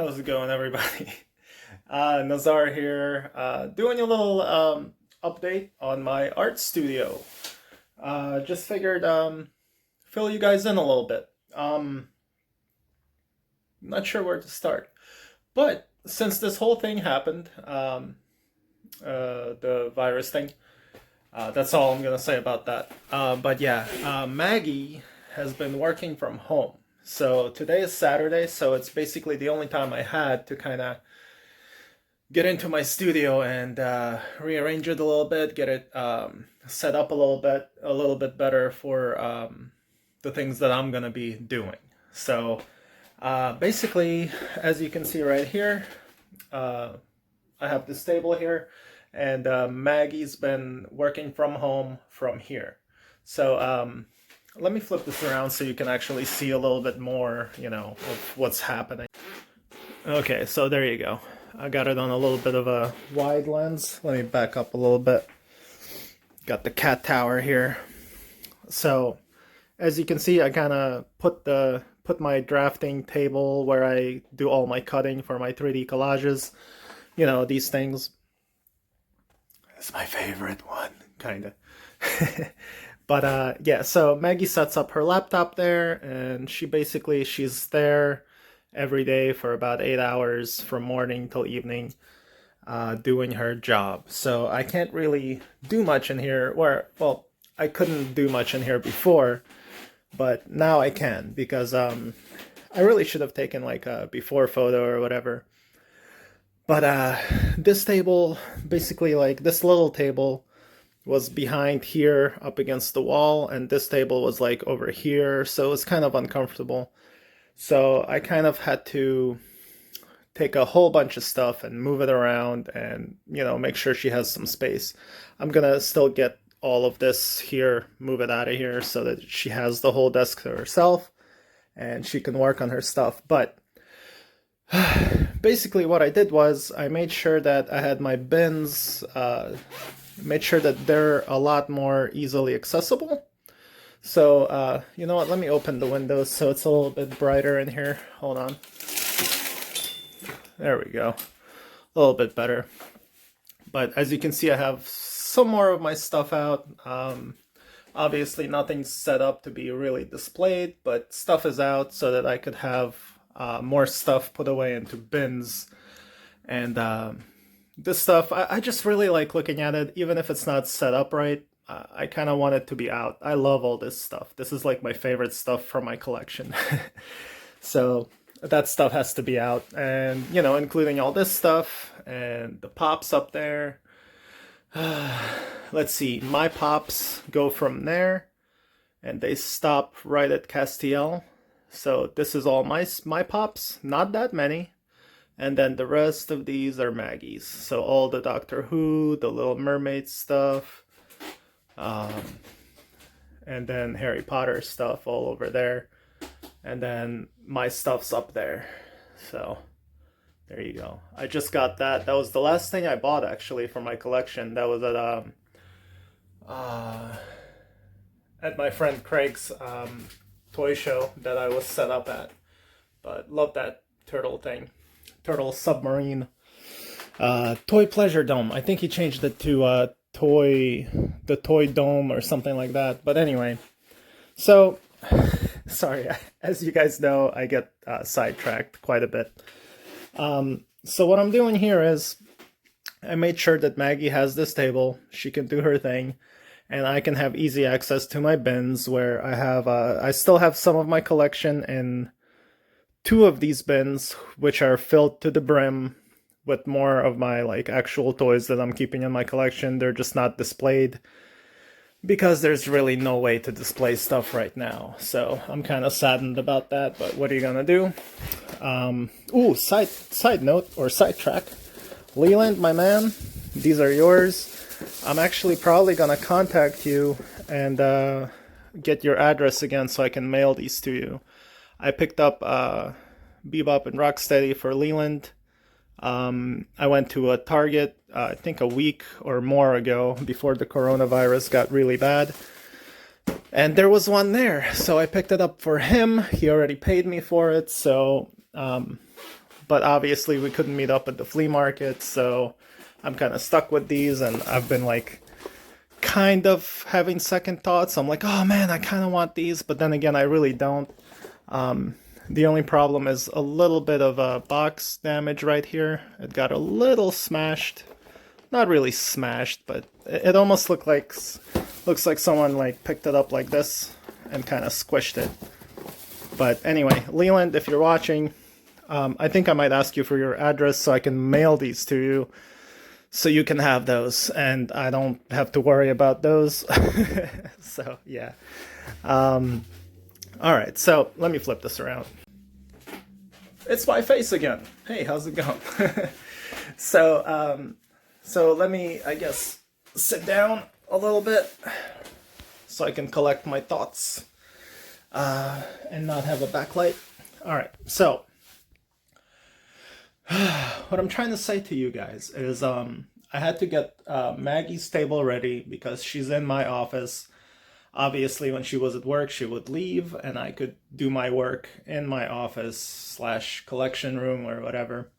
How's it going, everybody? Nazar here, doing a little update on my art studio. Just figured fill you guys in a little bit. Not sure where to start, but since this whole thing happened, the virus thing, that's all I'm gonna say about that. But yeah, Maggie has been working from home. So today is Saturday, so it's basically the only time I had to kind of get into my studio and rearrange it a little bit, get it set up a little bit better for the things that I'm gonna be doing. So basically, as you can see right here, I have this table here, and Maggie's been working from home from here. So let me flip this around so you can actually see a little bit more, of what's happening. Okay, so there you go. I got it on a little bit of a wide lens. Let me back up a little bit. Got the cat tower here. So as you can see, I kind of put my drafting table where I do all my cutting for my 3D collages. These things. It's my favorite one, kind of. But yeah, so Maggie sets up her laptop there, and she's there every day for about 8 hours from morning till evening, doing her job. So I can't really do much in here, well, I couldn't do much in here before, but now I can, because I really should have taken like a before photo or whatever. But this table, basically like this little table, was behind here up against the wall, and this table was like over here, so it was kind of uncomfortable. So I kind of had to take a whole bunch of stuff and move it around and, make sure she has some space. I'm gonna still get all of this here, move it out of here so that she has the whole desk to herself and she can work on her stuff. But basically what I did was I made sure that I had my bins, made sure that they're a lot more easily accessible. So, you know what, let me open the windows so it's a little bit brighter in here. Hold on. There we go. A little bit better. But as you can see, I have some more of my stuff out. Obviously, nothing's set up to be really displayed, but stuff is out so that I could have more stuff put away into bins. And this stuff, I just really like looking at it, even if it's not set up right. I kind of want it to be out. I love all this stuff. This is like my favorite stuff from my collection. So that stuff has to be out, and including all this stuff and the pops up there. Let's see, my pops go from there and they stop right at Castiel. So this is all my pops, not that many. And then the rest of these are Maggie's. So all the Doctor Who, the Little Mermaid stuff, and then Harry Potter stuff all over there. And then my stuff's up there. So there you go. I just got that. That was the last thing I bought actually for my collection. That was at my friend Craig's toy show that I was set up at. But love that turtle thing. Turtle submarine. Toy Pleasure Dome. I think he changed it to the Toy Dome or something like that. But anyway, so sorry, as you guys know, I get sidetracked quite a bit. So what I'm doing here is I made sure that Maggie has this table. She can do her thing, and I can have easy access to my bins where I still have some of my collection in 2 of these bins, which are filled to the brim with more of my like actual toys that I'm keeping in my collection. They're just not displayed because there's really no way to display stuff right now. So I'm kind of saddened about that, but what are you gonna do? Ooh, side note or sidetrack. Leland, my man, these are yours. I'm actually probably gonna contact you and get your address again so I can mail these to you. I picked up Bebop and Rocksteady for Leland. I went to a Target, I think a week or more ago, before the coronavirus got really bad. And there was one there, so I picked it up for him. He already paid me for it, so but obviously we couldn't meet up at the flea market, so I'm kind of stuck with these, and I've been like kind of having second thoughts. I'm like, oh man, I kind of want these, but then again, I really don't. The only problem is a little bit of box damage right here. It got a little smashed. Not really smashed, but it almost looks like someone like picked it up like this and kind of squished it. But anyway, Leland, if you're watching, I think I might ask you for your address so I can mail these to you, so you can have those and I don't have to worry about those. So yeah. All right, so let me flip this around. It's my face again. Hey, how's it going? So let me, I guess, sit down a little bit so I can collect my thoughts and not have a backlight. All right, so what I'm trying to say to you guys is I had to get Maggie's table ready because she's in my office. Obviously, when she was at work, she would leave and I could do my work in my office / collection room or whatever.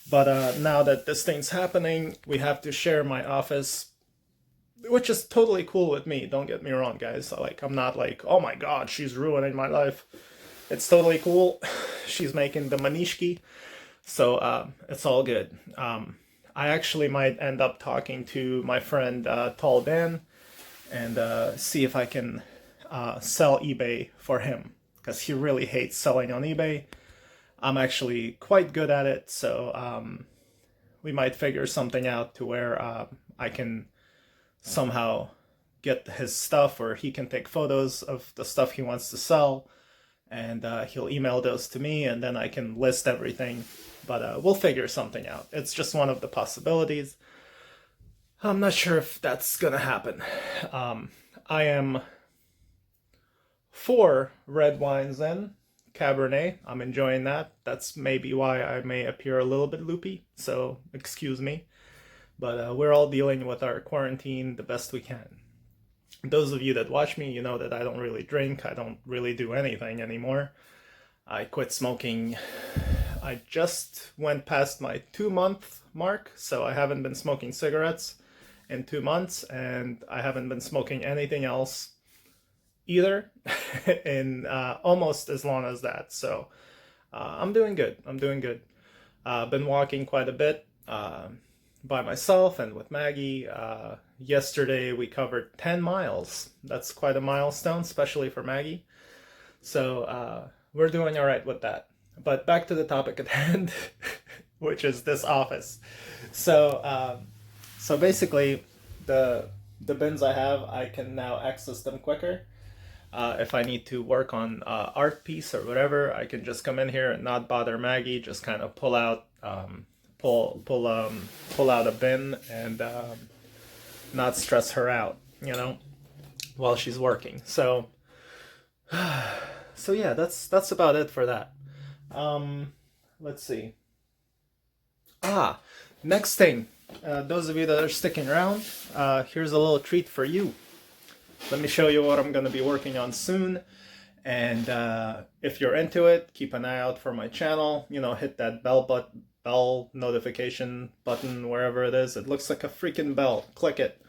But now that this thing's happening, we have to share my office, which is totally cool with me. Don't get me wrong, guys. I'm not like, oh my god, she's ruining my life. It's totally cool. She's making the manishki, so it's all good. I actually might end up talking to my friend Tall Dan and see if I can sell eBay for him, because he really hates selling on eBay. I'm actually quite good at it, so we might figure something out to where I can somehow get his stuff, or he can take photos of the stuff he wants to sell, and he'll email those to me, and then I can list everything. But we'll figure something out. It's just one of the possibilities. I'm not sure if that's gonna happen. I am 4 red wines in. Cabernet, I'm enjoying that. That's maybe why I may appear a little bit loopy, so excuse me. But we're all dealing with our quarantine the best we can. Those of you that watch me, you know that I don't really drink. I don't really do anything anymore. I quit smoking. I just went past my 2-month mark, so I haven't been smoking cigarettes in 2 months, and I haven't been smoking anything else either in almost as long as that. So I'm doing good. Been walking quite a bit by myself and with Maggie. Yesterday we covered 10 miles. That's quite a milestone, especially for Maggie. So we're doing all right with that. But back to the topic at hand, which is this office. So basically the bins I have, I can now access them quicker. If I need to work on art piece or whatever, I can just come in here and not bother Maggie. Just kind of pull out a bin and not stress her out, while she's working. So yeah, that's about it for that. Let's see. Next thing. Those of you that are sticking around, here's a little treat for you. Let me show you what I'm going to be working on soon, and if you're into it, keep an eye out for my channel. Hit that bell notification button wherever it is. It looks like a freaking bell. Click it.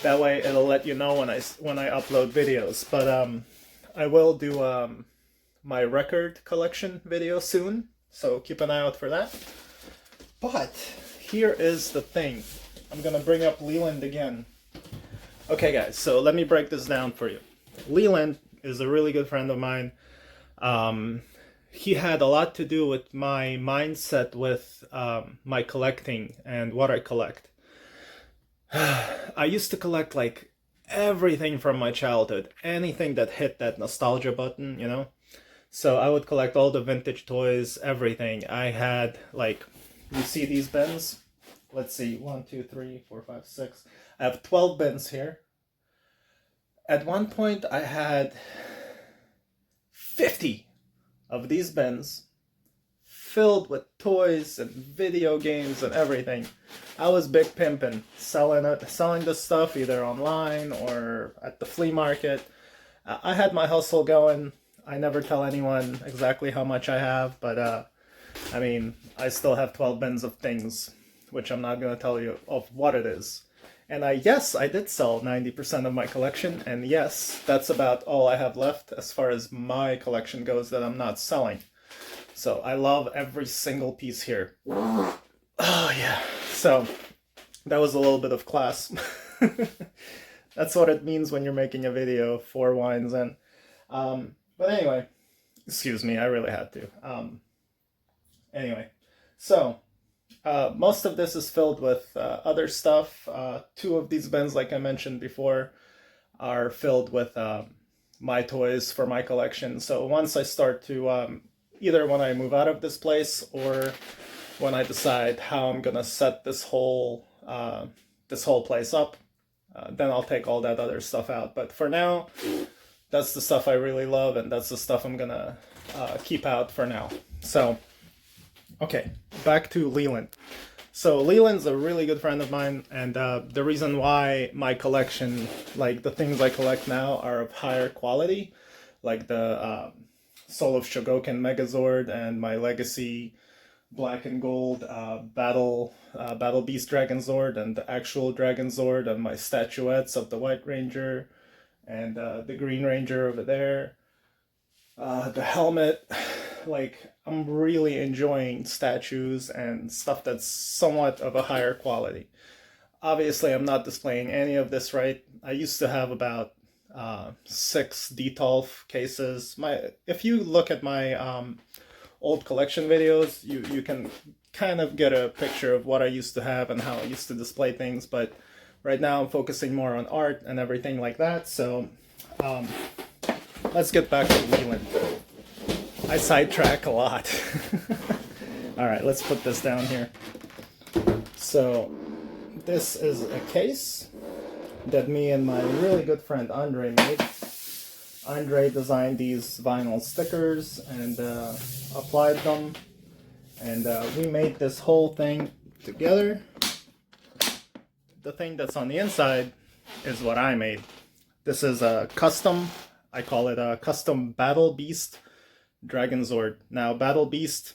That way it'll let you know when I upload videos. But I will do my record collection video soon, so keep an eye out for that. But here is the thing. I'm going to bring up Leland again. Okay guys, so let me break this down for you. Leland is a really good friend of mine. He had a lot to do with my mindset with my collecting and what I collect. I used to collect like everything from my childhood, anything that hit that nostalgia button, So I would collect all the vintage toys, everything. I had like, you see these bins? Let's see, 1, 2, 3, 4, 5, 6. I have 12 bins here. At one point, I had 50 of these bins filled with toys and video games and everything. I was big pimping, selling the stuff either online or at the flea market. I had my hustle going. I never tell anyone exactly how much I have, but I mean, I still have 12 bins of things, which I'm not going to tell you of what it is. And yes, I did sell 90% of my collection, and yes, that's about all I have left as far as my collection goes that I'm not selling. So I love every single piece here. Oh yeah. So that was a little bit of class. That's what it means when you're making a video 4 wines in. But anyway, excuse me, I really had to. Anyway, so most of this is filled with other stuff. 2 of these bins, like I mentioned before, are filled with my toys for my collection. So once I start to, either when I move out of this place or when I decide how I'm gonna set this whole place up, then I'll take all that other stuff out. But for now, that's the stuff I really love, and that's the stuff I'm gonna keep out for now. So, okay, back to Leland. So Leland's a really good friend of mine, and the reason why my collection, like the things I collect now, are of higher quality, like the Soul of Shogoken Megazord and my Legacy Black and Gold Battle Beast Dragon Zord and the actual Dragon Zord, and my statuettes of the White Ranger and the Green Ranger over there, the helmet. Like, I'm really enjoying statues and stuff that's somewhat of a higher quality. Obviously, I'm not displaying any of this right. I used to have about 6 Detolf cases. If you look at my old collection videos, you can kind of get a picture of what I used to have and how I used to display things. But right now I'm focusing more on art and everything like that. So let's get back to Leland. I sidetrack a lot. All right, let's put this down here. So this is a case that me and my really good friend Andre made. Andre designed these vinyl stickers and applied them, and we made this whole thing together. The thing that's on the inside is what I made. This is a custom, I call it a custom Battle Beast Dragon Zord. Now, Battle Beast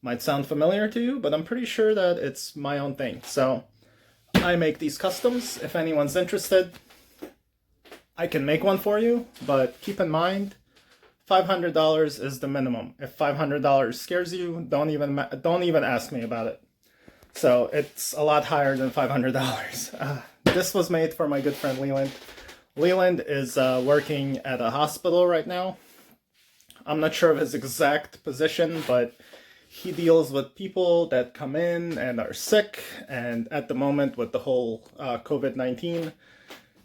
might sound familiar to you, but I'm pretty sure that it's my own thing. So I make these customs. If anyone's interested, I can make one for you, but keep in mind, $500 is the minimum. If $500 scares you, don't even ask me about it. So it's a lot higher than $500. This was made for my good friend Leland. Leland is working at a hospital right now. I'm not sure of his exact position, but he deals with people that come in and are sick, and at the moment with the whole COVID-19,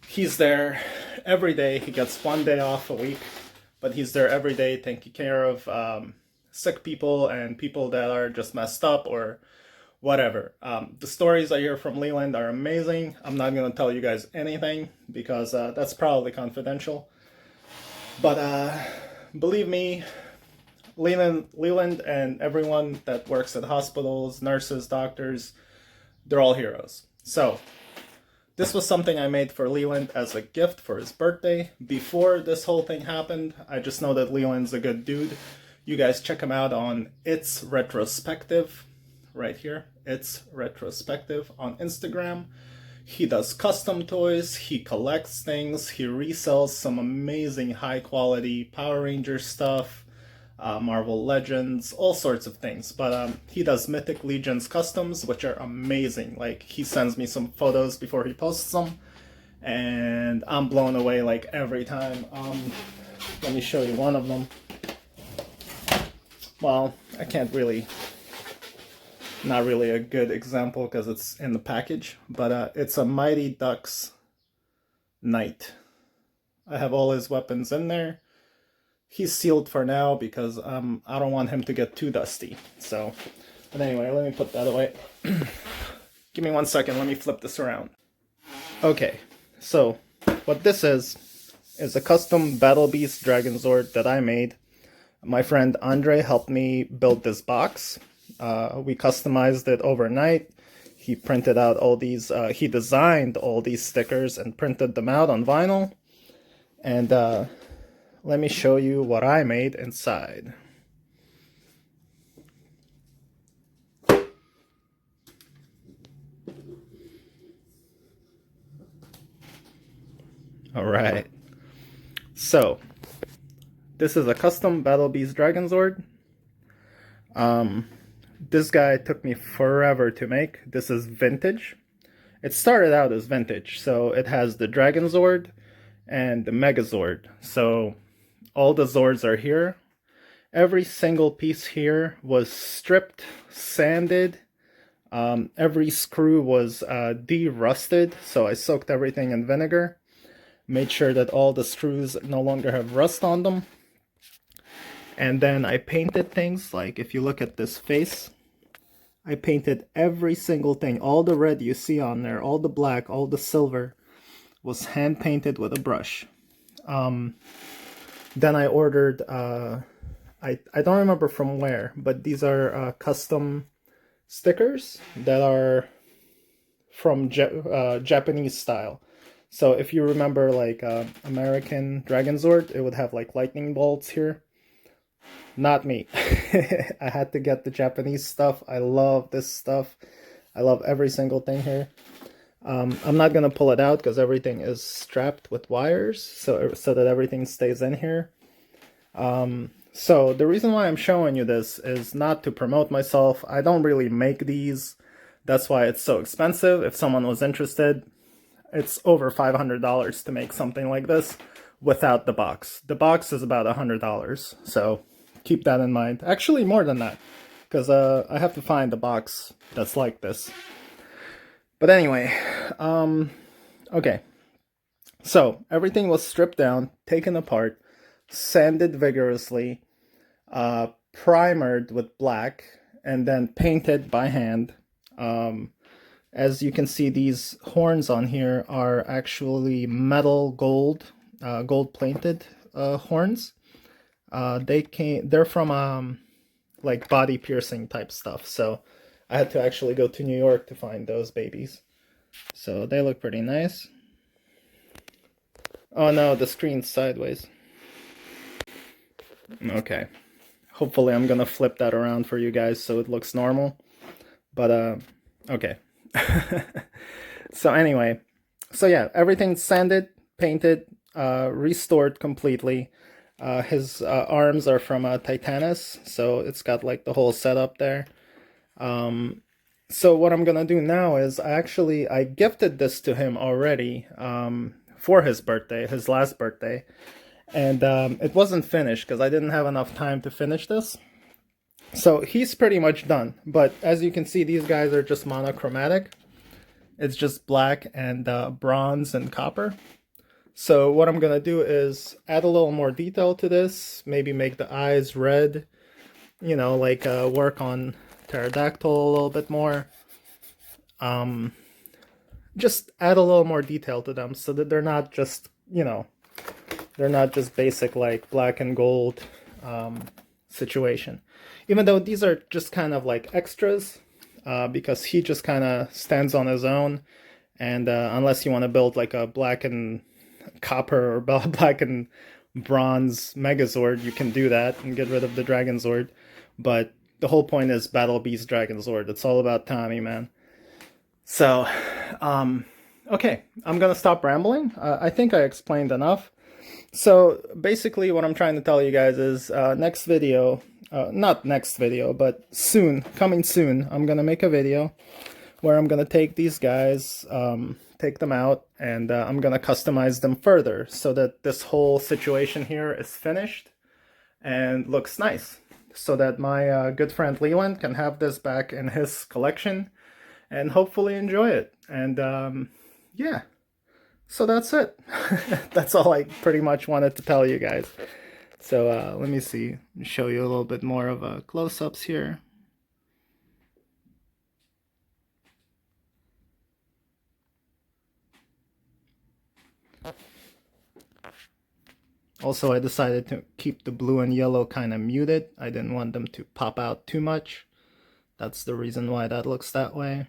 he's there every day. He gets 1 day off a week, but he's there every day taking care of sick people and people that are just messed up or whatever. The stories I hear from Leland are amazing. I'm not going to tell you guys anything because that's probably confidential. But believe me, Leland and everyone that works at hospitals, nurses, doctors, they're all heroes. So this was something I made for Leland as a gift for his birthday. Before this whole thing happened, I just know that Leland's a good dude. You guys check him out on It's Retrospective, right here. It's Retrospective on Instagram. He does custom toys, he collects things, he resells some amazing high quality Power Ranger stuff, Marvel Legends, all sorts of things. But he does Mythic Legions customs, which are amazing. Like, he sends me some photos before he posts them, and I'm blown away like every time. Let me show you one of them. Well, I can't really, not really a good example because it's in the package, but it's a Mighty Ducks Knight. I have all his weapons in there. He's sealed for now because I don't want him to get too dusty. So, but anyway, let me put that away. Give me 1 second, let me flip this around. Okay, so what this is a custom Battle Beast Dragon Zord that I made. My friend Andre helped me build this box. We customized it overnight. He printed out all these, he designed all these stickers and printed them out on vinyl. And let me show you what I made inside. All right. So this is a custom Battle Beast Dragon Zord. This guy took me forever to make. This is vintage. It started out as vintage, so it has the Dragon Zord and the Megazord. So all the Zords are here. Every single piece here was stripped, sanded. Every screw was de-rusted, so I soaked everything in vinegar. Made sure that all the screws no longer have rust on them. And then I painted things, like if you look at this face, I painted every single thing. All the red you see on there, all the black, all the silver was hand painted with a brush. Then I ordered, I don't remember from where, but these are custom stickers that are from Japanese style. So if you remember like American Dragon Zord, it would have like lightning bolts here. Not me. I had to get the Japanese stuff. I love this stuff. I love every single thing here. I'm not gonna pull it out because everything is strapped with wires, so that everything stays in here. So the reason why I'm showing you this is not to promote myself. I don't really make these. That's why it's so expensive. If someone was interested, it's over $500 to make something like this without the box. The box is about $100, so keep that in mind. Actually, more than that, because I have to find the box that's like this. But anyway, okay. So everything was stripped down, taken apart, sanded vigorously, primered with black, and then painted by hand. As you can see, these horns on here are actually metal gold, gold plated horns. They're from like body piercing type stuff. So I had to actually go to New York to find those babies. So they look pretty nice. Oh no, the screen's sideways. Okay. Hopefully I'm gonna flip that around for you guys so it looks normal. But okay. So anyway, so yeah, everything's sanded, painted, restored completely. His arms are from Titanus, so it's got like the whole setup there. So what I'm gonna do now is I gifted this to him already for his birthday, his last birthday, and it wasn't finished because I didn't have enough time to finish this. So he's pretty much done, but as you can see, these guys are just monochromatic. It's just black and bronze and copper. So what I'm gonna do is add a little more detail to this, maybe make the eyes red, you know, like work on pterodactyl a little bit more. Just add a little more detail to them so that they're not just, you know, they're not just basic like black and gold situation. Even though these are just kind of like extras, because he just kind of stands on his own, and unless you want to build like a black and copper or black and bronze Megazord, you can do that and get rid of the Dragon Zord. But the whole point is Battle Beast Dragon Zord. It's all about Tommy, man. So, okay, I'm gonna stop rambling. I think I explained enough. So basically what I'm trying to tell you guys is next video, not next video, but soon, coming soon, I'm gonna make a video where I'm gonna take these guys, take them out, and I'm gonna customize them further so that this whole situation here is finished and looks nice, so that my good friend Leland can have this back in his collection and hopefully enjoy it. And yeah, so that's it. That's all I pretty much wanted to tell you guys. So let me see, show you a little bit more of close-ups here. Also, I decided to keep the blue and yellow kind of muted. I didn't want them to pop out too much. That's the reason why that looks that way.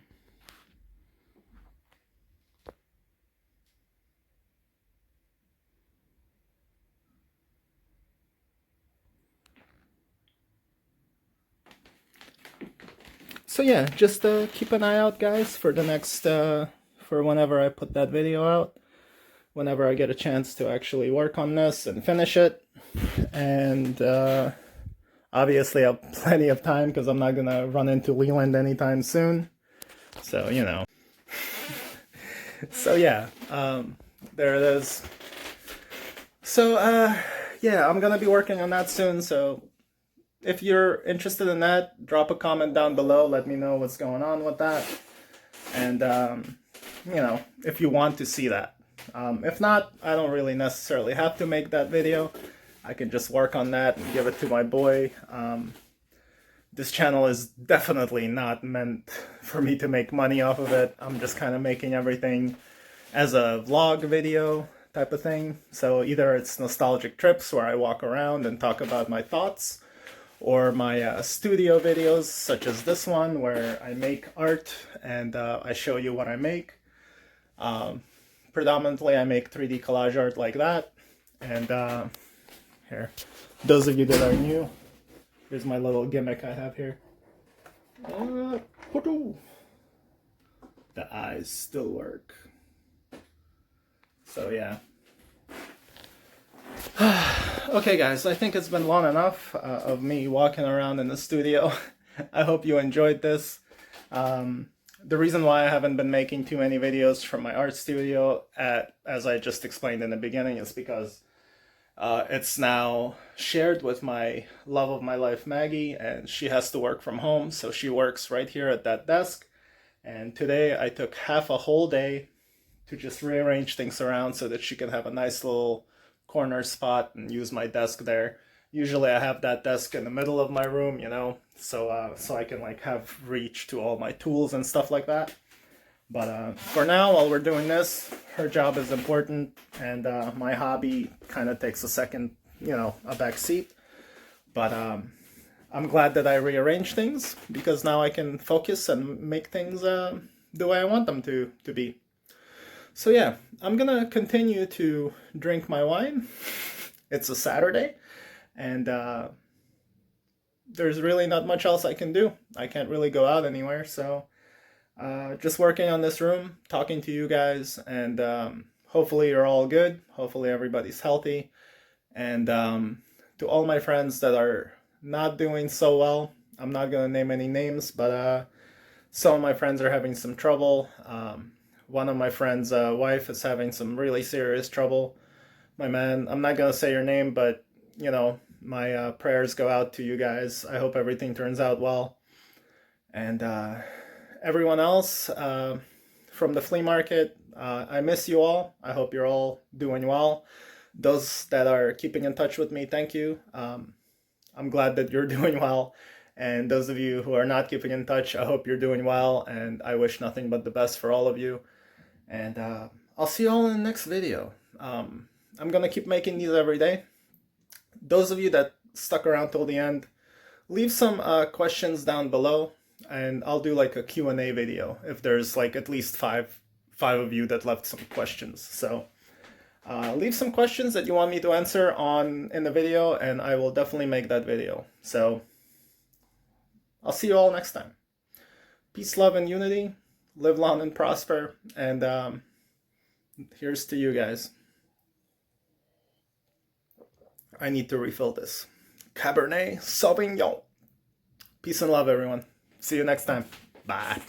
So yeah, just keep an eye out, guys, for the next, for whenever I put that video out. whenever I get a chance to actually work on this and finish it. And obviously I have plenty of time because I'm not gonna run into Leland anytime soon. So, you know. So yeah, there it is. So yeah, I'm gonna be working on that soon. So if you're interested in that, drop a comment down below. Let me know what's going on with that. And you know, if you want to see that. If not, I don't really necessarily have to make that video. I can just work on that and give it to my boy. This channel is definitely not meant for me to make money off of it. I'm just kind of making everything as a vlog video type of thing. So either it's nostalgic trips where I walk around and talk about my thoughts, or my studio videos such as this one where I make art and I show you what I make. Predominantly I make 3D collage art like that. And here, those of you that are new, here's my little gimmick I have here. The eyes still work. So yeah. Okay guys, I think it's been long enough of me walking around in the studio. I hope you enjoyed this. The reason why I haven't been making too many videos from my art studio, as I just explained in the beginning, is because it's now shared with my love of my life, Maggie, and she has to work from home, so she works right here at that desk. And today I took half a whole day to just rearrange things around so that she can have a nice little corner spot and use my desk there. Usually I have that desk in the middle of my room, you know, so I can like have reach to all my tools and stuff like that. But for now, while we're doing this, her job is important, and my hobby kind of takes a second, you know, a back seat. But I'm glad that I rearranged things, because now I can focus and make things the way I want them to be. So yeah, I'm gonna continue to drink my wine. It's a Saturday, and there's really not much else I can do. I can't really go out anywhere, so just working on this room, talking to you guys, and hopefully you're all good. Hopefully everybody's healthy. And to all my friends that are not doing so well, I'm not gonna name any names, but some of my friends are having some trouble. One of my friends' wife is having some really serious trouble. My man, I'm not gonna say your name, but you know, my prayers go out to you guys. I hope everything turns out well. And everyone else from the flea market, I miss you all. I hope you're all doing well. Those that are keeping in touch with me, thank you. I'm glad that you're doing well. And those of you who are not keeping in touch, I hope you're doing well, and I wish nothing but the best for all of you. And I'll see you all in the next video. I'm gonna keep making these every day. Those of you that stuck around till the end, leave some questions down below, and I'll do like a Q&A video if there's like at least five of you that left some questions. So leave some questions that you want me to answer in the video, and I will definitely make that video. So I'll see you all next time. Peace, love, and unity. Live long and prosper. And here's to you guys. I need to refill this Cabernet Sauvignon. Peace and love, everyone. See you next time. Bye.